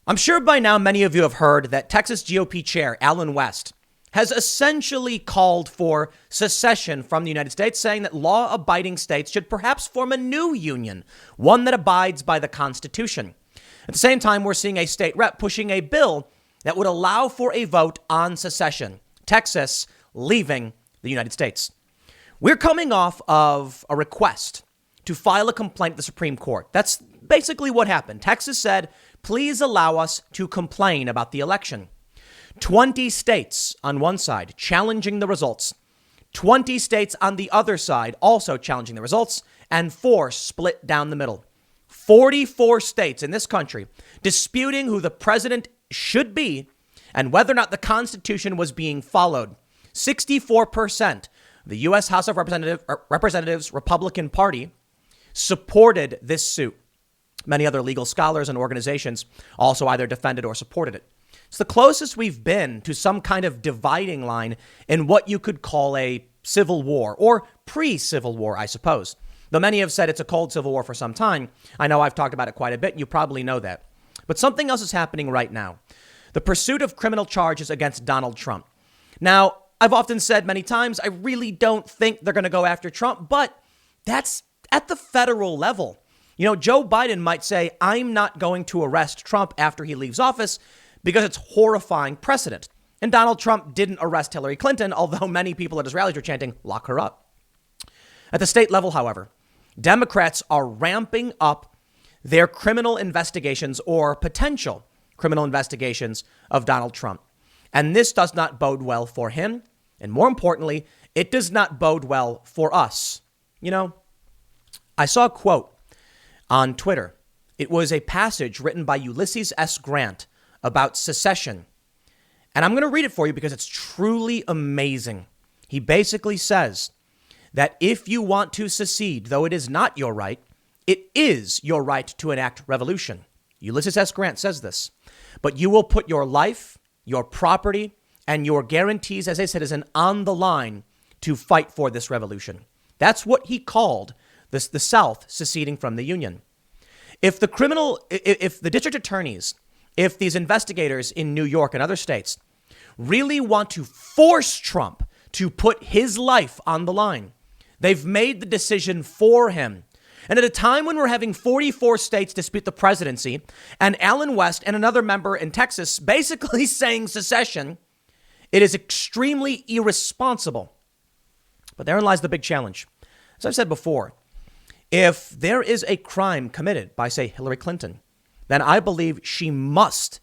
I'm sure by now many of you have heard that Texas GOP chair Allen West has essentially called for secession from the United States, saying that law-abiding states should perhaps form a new union, one that abides by the Constitution. At the same time, we're seeing a state rep pushing a bill that would allow for a vote on secession, Texas leaving the United States. We're coming off of a request to file a complaint at the Supreme Court. That's basically what happened. Texas said, please allow us to complain about the election. 20 states on one side challenging the results, 20 states on the other side also challenging the results, and 4 split down the middle. 44 states in this country disputing who the president should be and whether or not the Constitution was being followed. 64%, the U.S. House of Representatives Republican Party supported this suit. Many other legal scholars and organizations also either defended or supported it. It's the closest we've been to some kind of dividing line in what you could call a civil war or pre-civil war, I suppose. Though many have said it's a cold civil war for some time. I know I've talked about it quite a bit. You probably know that. But something else is happening right now. The pursuit of criminal charges against Donald Trump. Now, I've often said many times, I really don't think they're going to go after Trump, but that's at the federal level. You know, Joe Biden might say, I'm not going to arrest Trump after he leaves office because it's horrifying precedent. And Donald Trump didn't arrest Hillary Clinton, although many people at his rallies were chanting, lock her up. At the state level, however, Democrats are ramping up their criminal investigations or potential criminal investigations of Donald Trump. And this does not bode well for him. And more importantly, it does not bode well for us. You know, I saw a quote on Twitter. It was a passage written by Ulysses S. Grant about secession. And I'm going to read it for you because it's truly amazing. He basically says that if you want to secede, though it is not your right, it is your right to enact revolution. Ulysses S. Grant says this, but you will put your life, your property, and your guarantees as a citizen on the line to fight for this revolution. That's what he called the South seceding from the Union. If the district attorneys, if these investigators in New York and other states really want to force Trump to put his life on the line, they've made the decision for him. And at a time when we're having 44 states dispute the presidency and Allen West and another member in Texas basically saying secession, it is extremely irresponsible. But therein lies the big challenge. As I've said before, if there is a crime committed by, say, Hillary Clinton, then I believe she must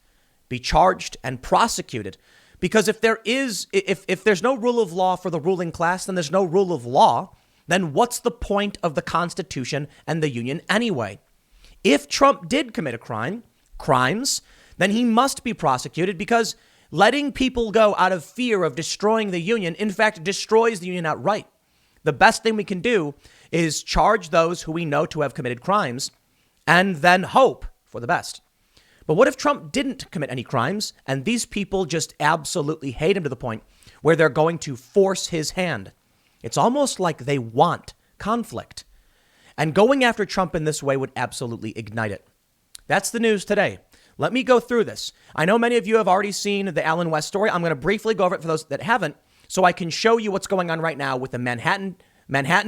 be charged and prosecuted. Because if there's no rule of law for the ruling class, then there's no rule of law. Then what's the point of the Constitution and the Union anyway? If Trump did commit crimes, then he must be prosecuted because letting people go out of fear of destroying the Union, in fact, destroys the Union outright. The best thing we can do is charge those who we know to have committed crimes and then hope for the best. But what if Trump didn't commit any crimes and these people just absolutely hate him to the point where they're going to force his hand? It's almost like they want conflict. And going after Trump in this way would absolutely ignite it. That's the news today. Let me go through this. I know many of you have already seen the Allen West story. I'm going to briefly go over it for those that haven't, so I can show you what's going on right now with the Manhattan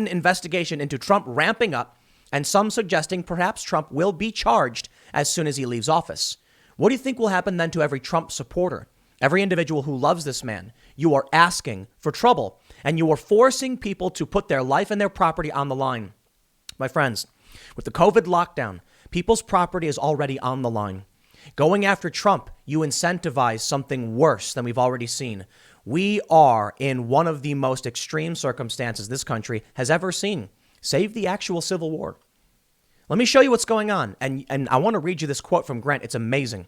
investigation into Trump ramping up and some suggesting perhaps Trump will be charged as soon as he leaves office. What do you think will happen then to every Trump supporter? Every individual who loves this man? You are asking for trouble and you are forcing people to put their life and their property on the line. My friends, with the COVID lockdown, people's property is already on the line. Going after Trump, you incentivize something worse than we've already seen. We are in one of the most extreme circumstances this country has ever seen. Save the actual Civil War. Let me show you what's going on. And I want to read you this quote from Grant. It's amazing.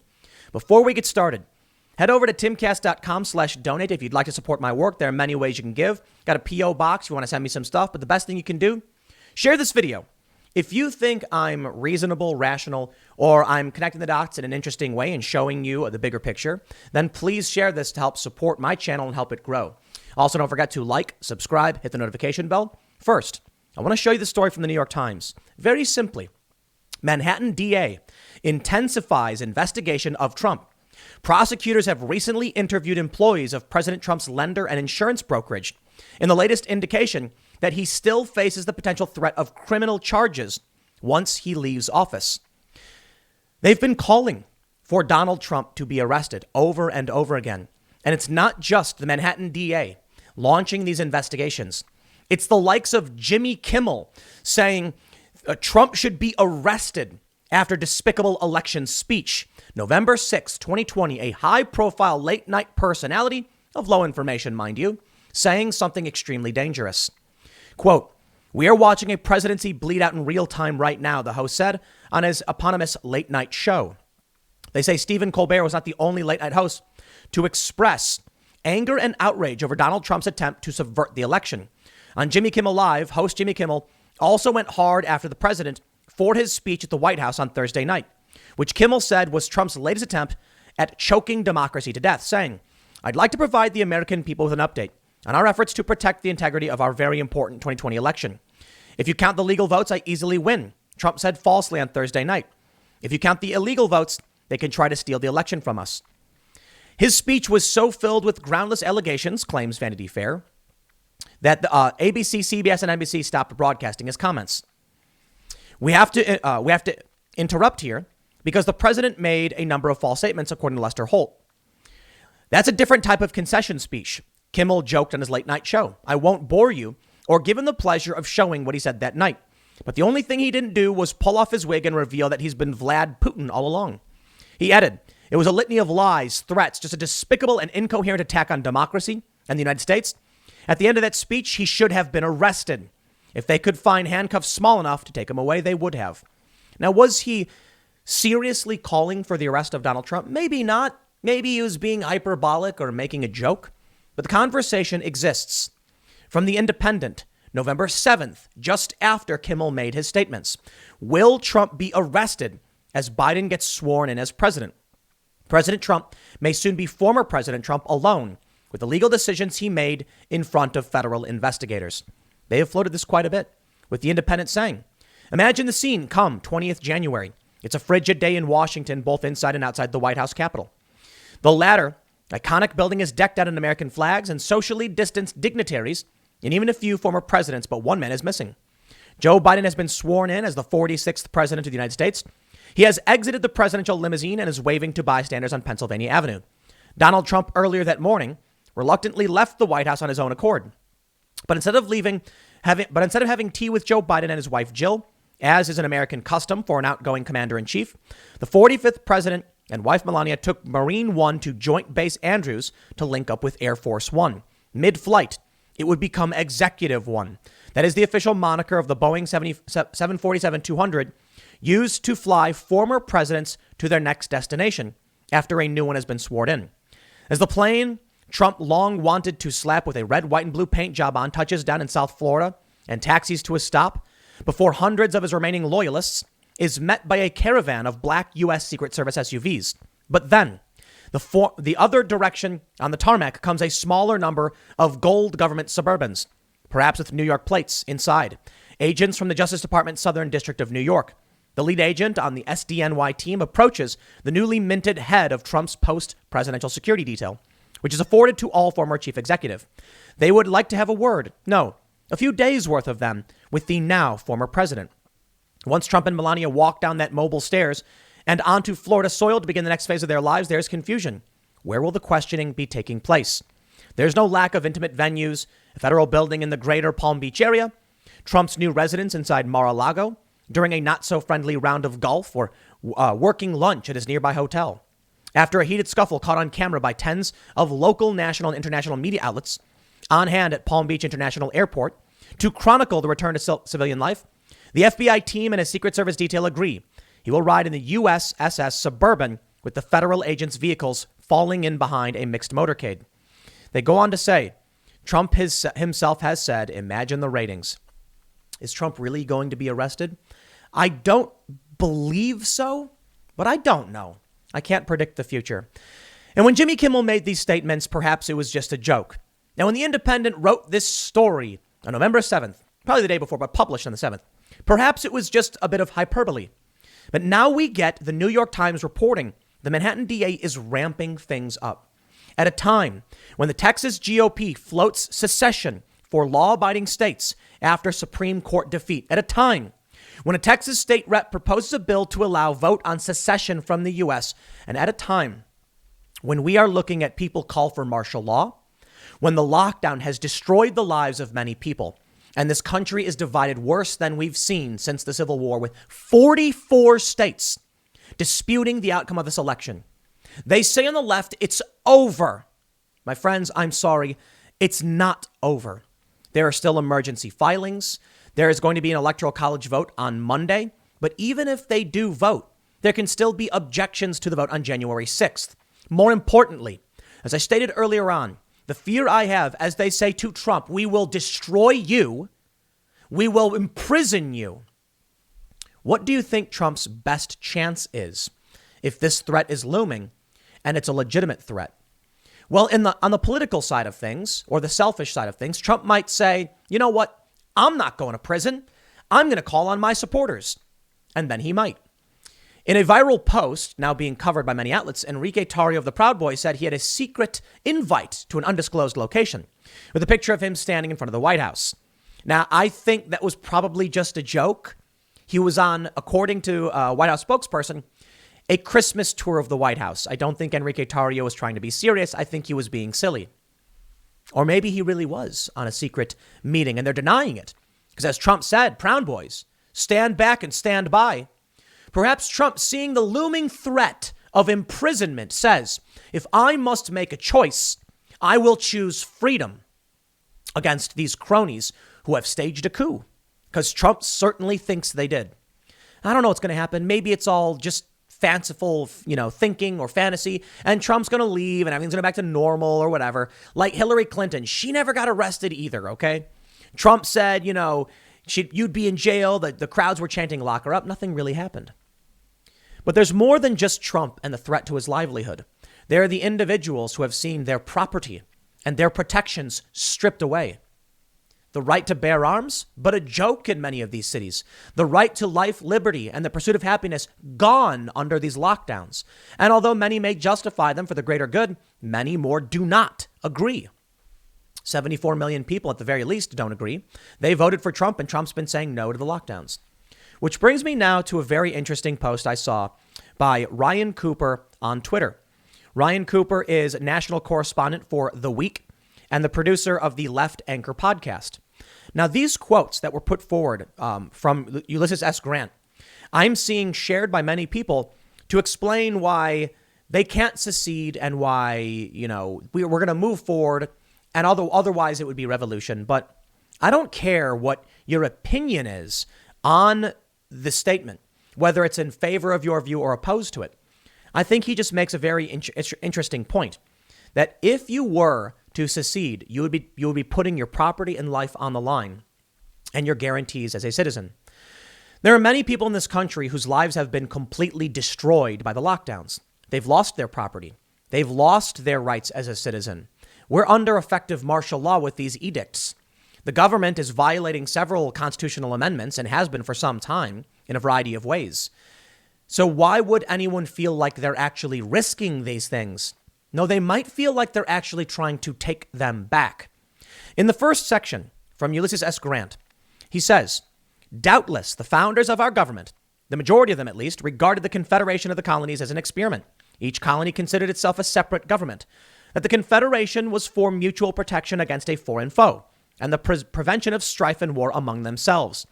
Before we get started, head over to timcast.com/donate if you'd like to support my work. There are many ways you can give. Got a P.O. box if you want to send me some stuff. But the best thing you can do, share this video. If you think I'm reasonable, rational, or I'm connecting the dots in an interesting way and showing you the bigger picture, then please share this to help support my channel and help it grow. Also, don't forget to like, subscribe, hit the notification bell. First, I want to show you the story from the New York Times. Very simply, Manhattan DA intensifies investigation of Trump. Prosecutors have recently interviewed employees of President Trump's lender and insurance brokerage in the latest indication that he still faces the potential threat of criminal charges once he leaves office. They've been calling for Donald Trump to be arrested over and over again. And it's not just the Manhattan DA launching these investigations. It's the likes of Jimmy Kimmel saying Trump should be arrested after despicable election speech. November 6, 2020, a high-profile late-night personality of low information, mind you, saying something extremely dangerous. Quote, "We are watching a presidency bleed out in real time right now," the host said on his eponymous late-night show. They say Stephen Colbert was not the only late-night host to express anger and outrage over Donald Trump's attempt to subvert the election. On Jimmy Kimmel Live, host Jimmy Kimmel also went hard after the president for his speech at the White House on Thursday night, which Kimmel said was Trump's latest attempt at choking democracy to death, saying, "I'd like to provide the American people with an update on our efforts to protect the integrity of our very important 2020 election. If you count the legal votes, I easily win," Trump said falsely on Thursday night. "If you count the illegal votes, they can try to steal the election from us." His speech was so filled with groundless allegations, claims Vanity Fair, that the ABC, CBS, and NBC stopped broadcasting his comments. We have to interrupt here because the president made a number of false statements, according to Lester Holt. That's a different type of concession speech, Kimmel joked on his late night show. I won't bore you or give him the pleasure of showing what he said that night. But the only thing he didn't do was pull off his wig and reveal that he's been Vlad Putin all along. He added, "It was a litany of lies, threats, just a despicable and incoherent attack on democracy and the United States. At the end of that speech, he should have been arrested. If they could find handcuffs small enough to take him away, they would have." Now, was he seriously calling for the arrest of Donald Trump? Maybe not. Maybe he was being hyperbolic or making a joke. But the conversation exists. From The Independent, November 7th, just after Kimmel made his statements. Will Trump be arrested as Biden gets sworn in as president? President Trump may soon be former President Trump alone with the legal decisions he made in front of federal investigators. They have floated this quite a bit, with The Independent saying, imagine the scene come 20th January. It's a frigid day in Washington, both inside and outside the White House Capitol. The latter iconic building is decked out in American flags and socially distanced dignitaries and even a few former presidents, but one man is missing. Joe Biden has been sworn in as the 46th president of the United States. He has exited the presidential limousine and is waving to bystanders on Pennsylvania Avenue. Donald Trump earlier that morning reluctantly left the White House on his own accord. But instead of having tea with Joe Biden and his wife Jill, as is an American custom for an outgoing commander-in-chief, the 45th president and wife Melania took Marine One to Joint Base Andrews to link up with Air Force One. Mid-flight, it would become Executive One. That is the official moniker of the Boeing 747-200 used to fly former presidents to their next destination after a new one has been sworn in. As the plane Trump long wanted to slap with a red, white, and blue paint job on touches down in South Florida and taxis to a stop before hundreds of his remaining loyalists, is met by a caravan of black U.S. Secret Service SUVs. But then, the other direction on the tarmac comes a smaller number of gold government Suburbans, perhaps with New York plates inside. Agents from the Justice Department Southern District of New York. The lead agent on the SDNY team approaches the newly minted head of Trump's post-presidential security detail, which is afforded to all former chief executive. They would like to have a word, no, a few days worth of them, with the now former president. Once Trump and Melania walk down that mobile stairs and onto Florida soil to begin the next phase of their lives, there's confusion. Where will the questioning be taking place? There's no lack of intimate venues, a federal building in the greater Palm Beach area, Trump's new residence inside Mar-a-Lago, during a not-so-friendly round of golf or working lunch at his nearby hotel. After a heated scuffle caught on camera by tens of local, national, and international media outlets on hand at Palm Beach International Airport to chronicle the return to civilian life, the FBI team and his Secret Service detail agree he will ride in the USS Suburban with the federal agents' vehicles falling in behind a mixed motorcade. They go on to say, Trump himself has said, imagine the ratings. Is Trump really going to be arrested? I don't believe so, but I don't know. I can't predict the future. And when Jimmy Kimmel made these statements, perhaps it was just a joke. Now, when The Independent wrote this story on November 7th, probably the day before, but published on the 7th, perhaps it was just a bit of hyperbole. But now we get the New York Times reporting the Manhattan DA is ramping things up at a time when the Texas GOP floats secession for law-abiding states after Supreme Court defeat, at a time when a Texas state rep proposes a bill to allow vote on secession from the U.S., and at a time when we are looking at people call for martial law, when the lockdown has destroyed the lives of many people, and this country is divided worse than we've seen since the Civil War, with 44 states disputing the outcome of this election. They say on the left, it's over. My friends, I'm sorry, it's not over. There are still emergency filings. There is going to be an electoral college vote on Monday. But even if they do vote, there can still be objections to the vote on January 6th. More importantly, as I stated earlier on, the fear I have, as they say to Trump, we will destroy you. We will imprison you. What do you think Trump's best chance is if this threat is looming and it's a legitimate threat? Well, on the political side of things, or the selfish side of things, Trump might say, you know what? I'm not going to prison. I'm going to call on my supporters. And then he might. In a viral post now being covered by many outlets, Enrique Tarrio of the Proud Boys said he had a secret invite to an undisclosed location with a picture of him standing in front of the White House. Now, I think that was probably just a joke. He was on, according to a White House spokesperson, a Christmas tour of the White House. I don't think Enrique Tarrio was trying to be serious. I think he was being silly. Or maybe he really was on a secret meeting and they're denying it. Because as Trump said, Proud Boys, stand back and stand by. Perhaps Trump, seeing the looming threat of imprisonment, says, if I must make a choice, I will choose freedom against these cronies who have staged a coup. Because Trump certainly thinks they did. I don't know what's going to happen. Maybe it's all just fanciful, thinking or fantasy, and Trump's going to leave and everything's going to go back to normal or whatever. Like Hillary Clinton, she never got arrested either, okay? Trump said, you'd be in jail. The crowds were chanting, lock her up. Nothing really happened. But there's more than just Trump and the threat to his livelihood. There are the individuals who have seen their property and their protections stripped away. The right to bear arms, but a joke in many of these cities. The right to life, liberty, and the pursuit of happiness gone under these lockdowns. And although many may justify them for the greater good, many more do not agree. 74 million people at the very least don't agree. They voted for Trump, and Trump's been saying no to the lockdowns. Which brings me now to a very interesting post I saw by Ryan Cooper on Twitter. Ryan Cooper is national correspondent for The Week and the producer of the Left Anchor podcast. Now, these quotes that were put forward from Ulysses S. Grant, I'm seeing shared by many people to explain why they can't secede and why, we're going to move forward, and otherwise it would be revolution. But I don't care what your opinion is on the statement, whether it's in favor of your view or opposed to it. I think he just makes a very interesting point that if you were to secede, you would be putting your property and life on the line and your guarantees as a citizen. There are many people in this country whose lives have been completely destroyed by the lockdowns. They've lost their property. They've lost their rights as a citizen. We're under effective martial law with these edicts. The government is violating several constitutional amendments and has been for some time in a variety of ways. So why would anyone feel like they're actually risking these things? No, they might feel like they're actually trying to take them back. In the first section from Ulysses S. Grant, he says, doubtless the founders of our government, the majority of them at least, regarded the Confederation of the Colonies as an experiment. Each colony considered itself a separate government, that the Confederation was for mutual protection against a foreign foe and the prevention of strife and war among themselves.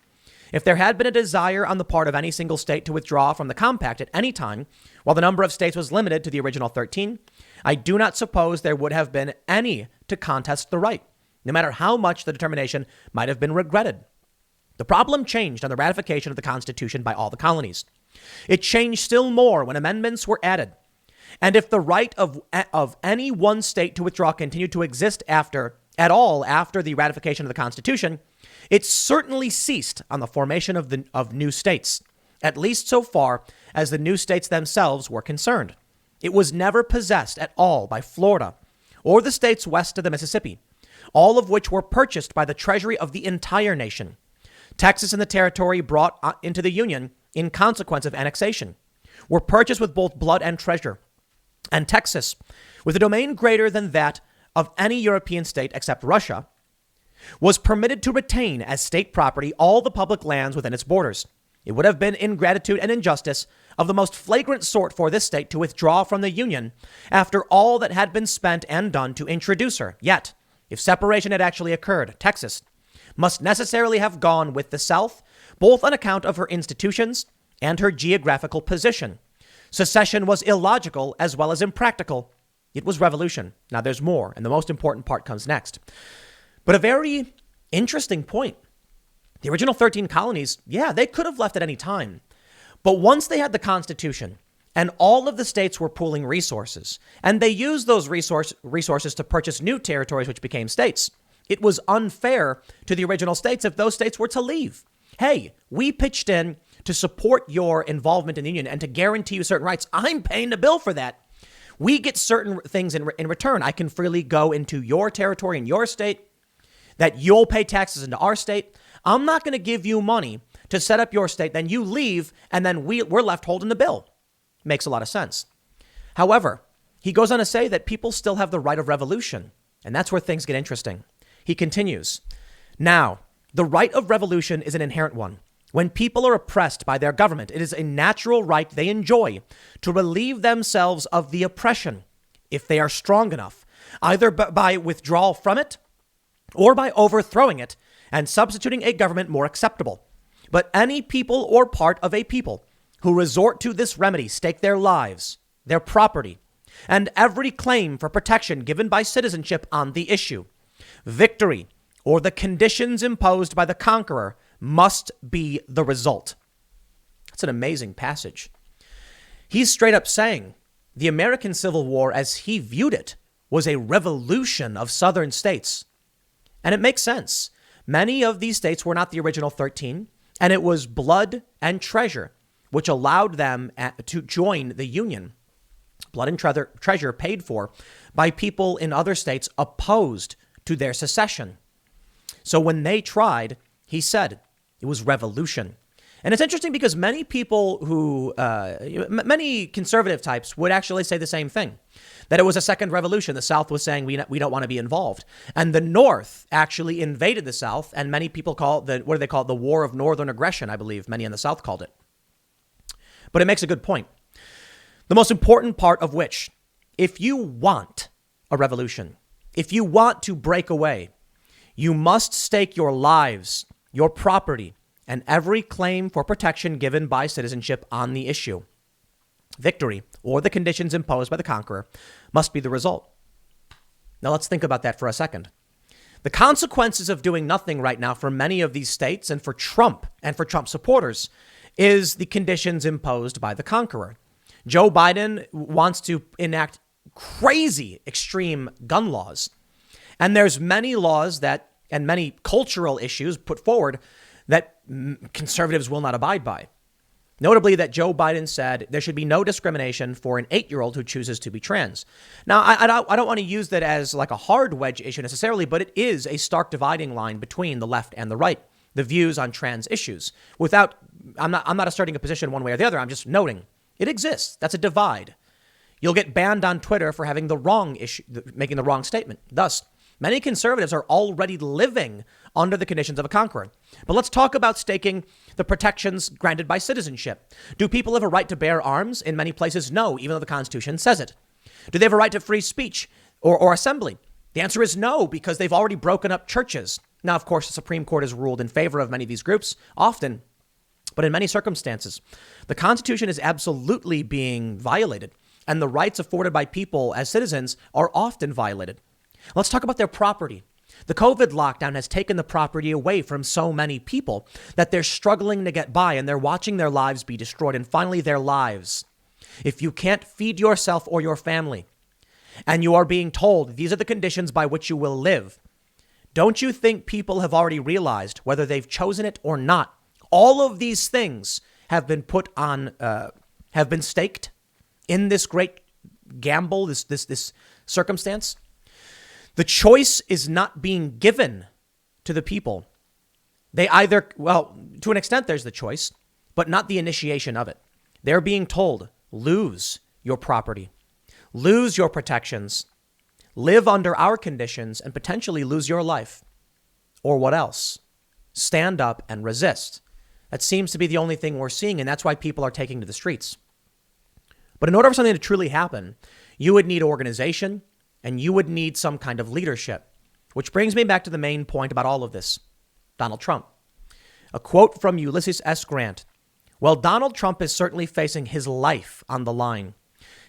If there had been a desire on the part of any single state to withdraw from the compact at any time, while the number of states was limited to the original 13, I do not suppose there would have been any to contest the right, no matter how much the determination might have been regretted. The problem changed on the ratification of the Constitution by all the colonies. It changed still more when amendments were added. And if the right of any one state to withdraw continued to exist after the ratification of the Constitution, it certainly ceased on the formation of new states, at least so far as the new states themselves were concerned. It was never possessed at all by Florida or the states west of the Mississippi, all of which were purchased by the treasury of the entire nation. Texas and the territory brought into the Union in consequence of annexation, were purchased with both blood and treasure. And Texas, with a domain greater than that of any European state except Russia, was permitted to retain as state property all the public lands within its borders. It would have been ingratitude and injustice of the most flagrant sort for this state to withdraw from the Union after all that had been spent and done to introduce her. Yet, if separation had actually occurred, Texas must necessarily have gone with the South, both on account of her institutions and her geographical position. Secession was illogical as well as impractical. It was revolution. Now there's more, and the most important part comes next. But a very interesting point. The original 13 colonies, they could have left at any time. But once they had the Constitution and all of the states were pooling resources, and they used those resources to purchase new territories, which became states, it was unfair to the original states if those states were to leave. Hey, we pitched in to support your involvement in the Union and to guarantee you certain rights. I'm paying the bill for that. We get certain things in return. I can freely go into your territory in your state, that you'll pay taxes into our state. I'm not going to give you money to set up your state. Then you leave, and then we're left holding the bill. Makes a lot of sense. However, he goes on to say that people still have the right of revolution, and that's where things get interesting. He continues, now, the right of revolution is an inherent one. When people are oppressed by their government, it is a natural right they enjoy to relieve themselves of the oppression, if they are strong enough, either by withdrawal from it or by overthrowing it and substituting a government more acceptable. But any people or part of a people who resort to this remedy stake their lives, their property, and every claim for protection given by citizenship on the issue. Victory, or the conditions imposed by the conqueror, must be the result. That's an amazing passage. He's straight up saying the American Civil War, as he viewed it, was a revolution of southern states. And it makes sense. Many of these states were not the original 13, and it was blood and treasure which allowed them to join the Union. Blood and treasure paid for by people in other states opposed to their secession. So when they tried, he said it was revolution. And it's interesting because many people many conservative types would actually say the same thing, that it was a second revolution. The South was saying we don't want to be involved. And the North actually invaded the South. And many people call it the War of Northern Aggression, I believe many in the South called it. But it makes a good point. The most important part of which, if you want a revolution, if you want to break away, you must stake your lives, your property, and every claim for protection given by citizenship on the issue. Victory, or the conditions imposed by the conqueror, must be the result. Now let's think about that for a second. The consequences of doing nothing right now for many of these states and for Trump supporters is the conditions imposed by the conqueror. Joe Biden wants to enact crazy extreme gun laws. And there's many laws and many cultural issues put forward that conservatives will not abide by. Notably that Joe Biden said there should be no discrimination for an 8-year-old who chooses to be trans. Now, I don't want to use that as like a hard wedge issue necessarily, but it is a stark dividing line between the left and the right, the views on trans issues. I'm not asserting a position one way or the other. I'm just noting it exists. That's a divide. You'll get banned on Twitter for having the wrong issue, making the wrong statement. Thus, many conservatives are already living under the conditions of a conqueror. But let's talk about staking the protections granted by citizenship. Do people have a right to bear arms? In many places, no, even though the Constitution says it. Do they have a right to free speech or assembly? The answer is no, because they've already broken up churches. Now, of course, the Supreme Court has ruled in favor of many of these groups, often, but in many circumstances. The Constitution is absolutely being violated, and the rights afforded by people as citizens are often violated. Let's talk about their property. The COVID lockdown has taken the property away from so many people that they're struggling to get by, and they're watching their lives be destroyed, and finally their lives. If you can't feed yourself or your family, and you are being told these are the conditions by which you will live, don't you think people have already realized, whether they've chosen it or not, all of these things have been have been staked in this great gamble, this circumstance? The choice is not being given to the people. They either, well, to an extent, there's the choice. but not the initiation of it. They're being told, lose your property, lose your protections, live under our conditions, and potentially lose your life. Or what else? Stand up and resist. That seems to be the only thing we're seeing, and that's why people are taking to the streets. But in order for something to truly happen, you would need organization and you would need some kind of leadership, which brings me back to the main point about all of this. Donald Trump. A quote from Ulysses S. Grant. Well, Donald Trump is certainly facing his life on the line,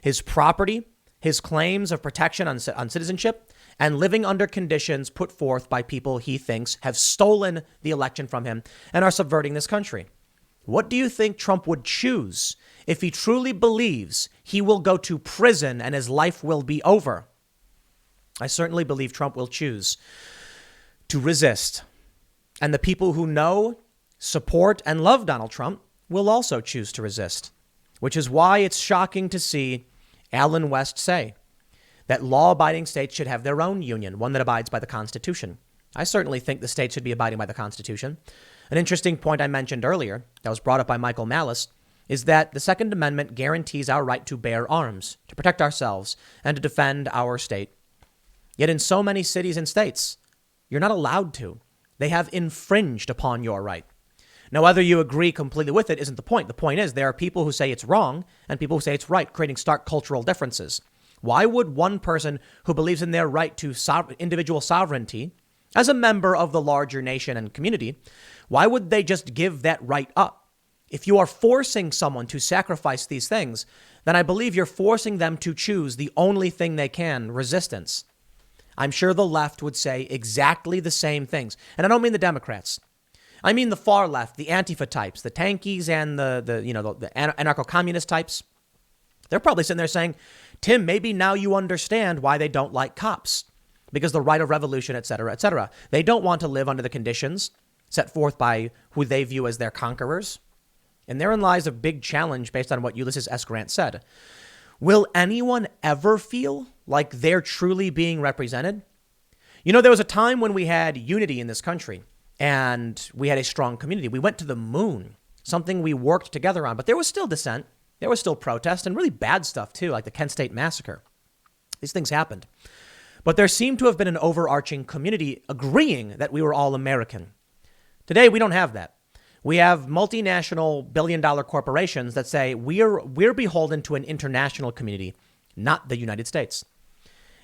his property, his claims of protection on citizenship, and living under conditions put forth by people he thinks have stolen the election from him and are subverting this country. What do you think Trump would choose if he truly believes he will go to prison and his life will be over? I certainly believe Trump will choose to resist. And the people who know, support, and love Donald Trump will also choose to resist, which is why it's shocking to see Allen West say that law-abiding states should have their own union, one that abides by the Constitution. I certainly think the states should be abiding by the Constitution. An interesting point I mentioned earlier that was brought up by Michael Malice is that the Second Amendment guarantees our right to bear arms, to protect ourselves, and to defend our state. Yet in so many cities and states, you're not allowed to. They have infringed upon your right. Now, whether you agree completely with it isn't the point. The point is there are people who say it's wrong and people who say it's right, creating stark cultural differences. Why would one person who believes in their right to individual sovereignty as a member of the larger nation and community, why would they just give that right up? If you are forcing someone to sacrifice these things, then I believe you're forcing them to choose the only thing they can, resistance. I'm sure the left would say exactly the same things. And I don't mean the Democrats. I mean the far left, the Antifa types, the tankies and the anarcho-communist types. They're probably sitting there saying, Tim, maybe now you understand why they don't like cops. Because the right of revolution, et cetera, et cetera. They don't want to live under the conditions set forth by who they view as their conquerors. And therein lies a big challenge based on what Ulysses S. Grant said. Will anyone ever feel like they're truly being represented? You know, there was a time when we had unity in this country and we had a strong community. We went to the moon, something we worked together on, but there was still dissent. There was still protest and really bad stuff too, like the Kent State massacre. These things happened. But there seemed to have been an overarching community agreeing that we were all American. Today, we don't have that. We have multinational billion-dollar corporations that say we're beholden to an international community, not the United States.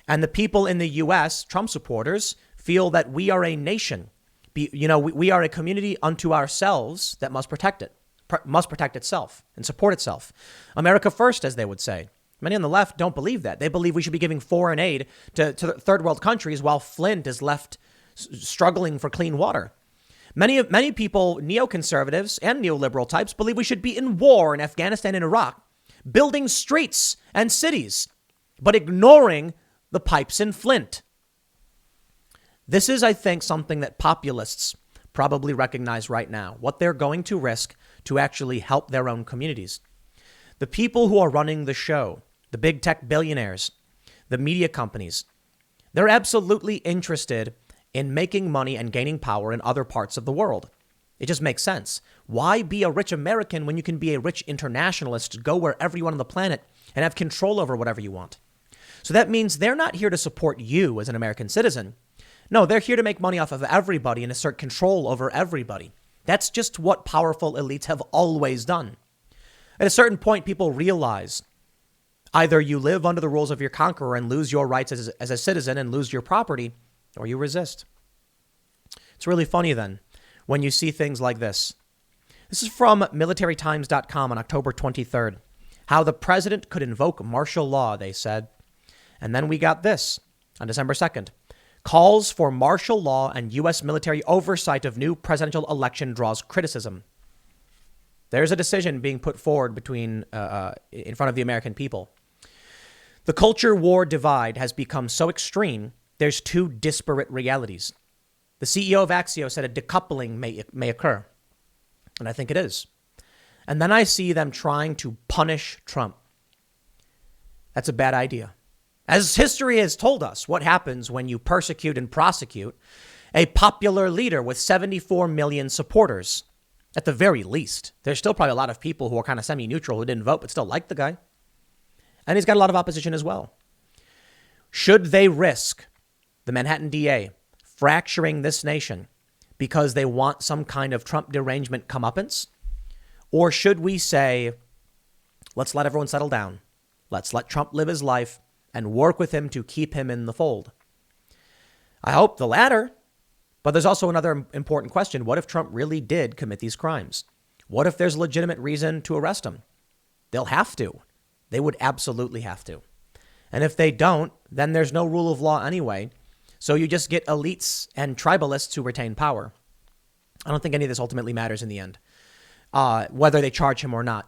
And the people in the U.S., Trump supporters, feel that we are a nation. We are a community unto ourselves that must protect it, must protect itself and support itself. America first, as they would say. Many on the left don't believe that. They believe we should be giving foreign aid to third world countries while Flint is left struggling for clean water. Many people, neoconservatives and neoliberal types, believe we should be in war in Afghanistan and Iraq, building streets and cities, but ignoring the pipes in Flint. This is, I think, something that populists probably recognize right now, what they're going to risk to actually help their own communities. The people who are running the show, the big tech billionaires, the media companies, they're absolutely interested in making money and gaining power in other parts of the world. It just makes sense. Why be a rich American when you can be a rich internationalist, go wherever you want on the planet and have control over whatever you want? So that means they're not here to support you as an American citizen. No, they're here to make money off of everybody and assert control over everybody. That's just what powerful elites have always done. At a certain point, people realize either you live under the rules of your conqueror and lose your rights as a citizen and lose your property, or you resist. It's really funny then when you see things like this. This is from militarytimes.com on October 23rd. How the president could invoke martial law, they said. And then we got this on December 2nd. Calls for martial law and U.S. military oversight of new presidential election draws criticism. There's a decision being put forward in front of the American people. The culture war divide has become so extreme, there's two disparate realities. The CEO of Axios said a decoupling may occur. And I think it is. And then I see them trying to punish Trump. That's a bad idea. As history has told us, what happens when you persecute and prosecute a popular leader with 74 million supporters. At the very least, there's still probably a lot of people who are kind of semi-neutral who didn't vote but still like the guy. And he's got a lot of opposition as well. Should they risk the Manhattan DA fracturing this nation because they want some kind of Trump derangement comeuppance? Or should we say, let's let everyone settle down. Let's let Trump live his life and work with him to keep him in the fold? I hope the latter. But there's also another important question. What if Trump really did commit these crimes? What if there's legitimate reason to arrest him? They'll have to. They would absolutely have to. And if they don't, then there's no rule of law anyway. So you just get elites and tribalists who retain power. I don't think any of this ultimately matters in the end, whether they charge him or not.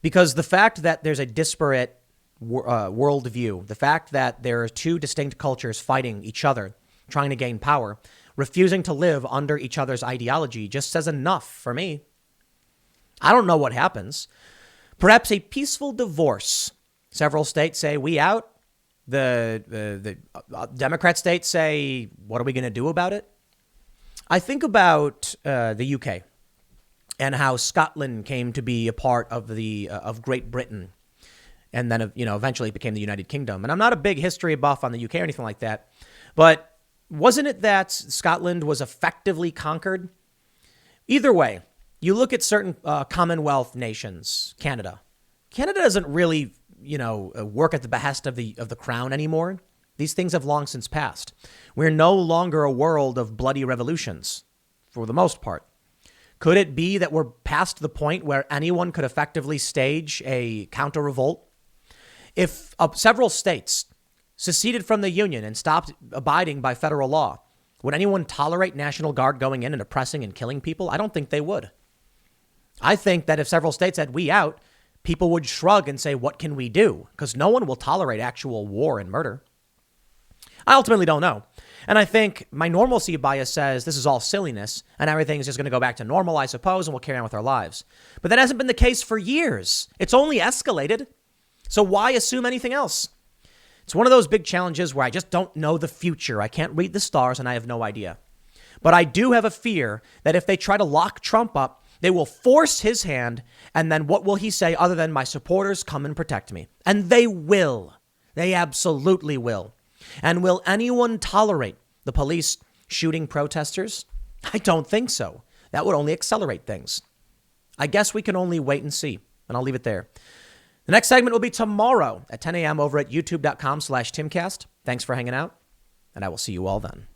Because the fact that there's a disparate worldview, the fact that there are two distinct cultures fighting each other, trying to gain power, refusing to live under each other's ideology just says enough for me. I don't know what happens. Perhaps a peaceful divorce. Several states say, we out. The Democrat states say, what are we going to do about it? I think about the UK and how Scotland came to be a part of of Great Britain, and then eventually became the United Kingdom. And I'm not a big history buff on the UK or anything like that, but wasn't it that Scotland was effectively conquered? Either way, you look at certain Commonwealth nations, Canada. Canada doesn't really, work at the behest of the crown anymore. These things have long since passed. We're no longer a world of bloody revolutions, for the most part. Could it be that we're past the point where anyone could effectively stage a counter-revolt? If several states seceded from the Union and stopped abiding by federal law, would anyone tolerate National Guard going in and oppressing and killing people? I don't think they would. I think that if several states said, we out, people would shrug and say, what can we do? Because no one will tolerate actual war and murder. I ultimately don't know. And I think my normalcy bias says this is all silliness and everything is just going to go back to normal, I suppose, and we'll carry on with our lives. But that hasn't been the case for years. It's only escalated. So why assume anything else? It's one of those big challenges where I just don't know the future. I can't read the stars and I have no idea. But I do have a fear that if they try to lock Trump up, they will force his hand. And then what will he say other than my supporters come and protect me? And they will. They absolutely will. And will anyone tolerate the police shooting protesters? I don't think so. That would only accelerate things. I guess we can only wait and see. And I'll leave it there. The next segment will be tomorrow at 10 a.m. over at youtube.com/Timcast. Thanks for hanging out, and I will see you all then.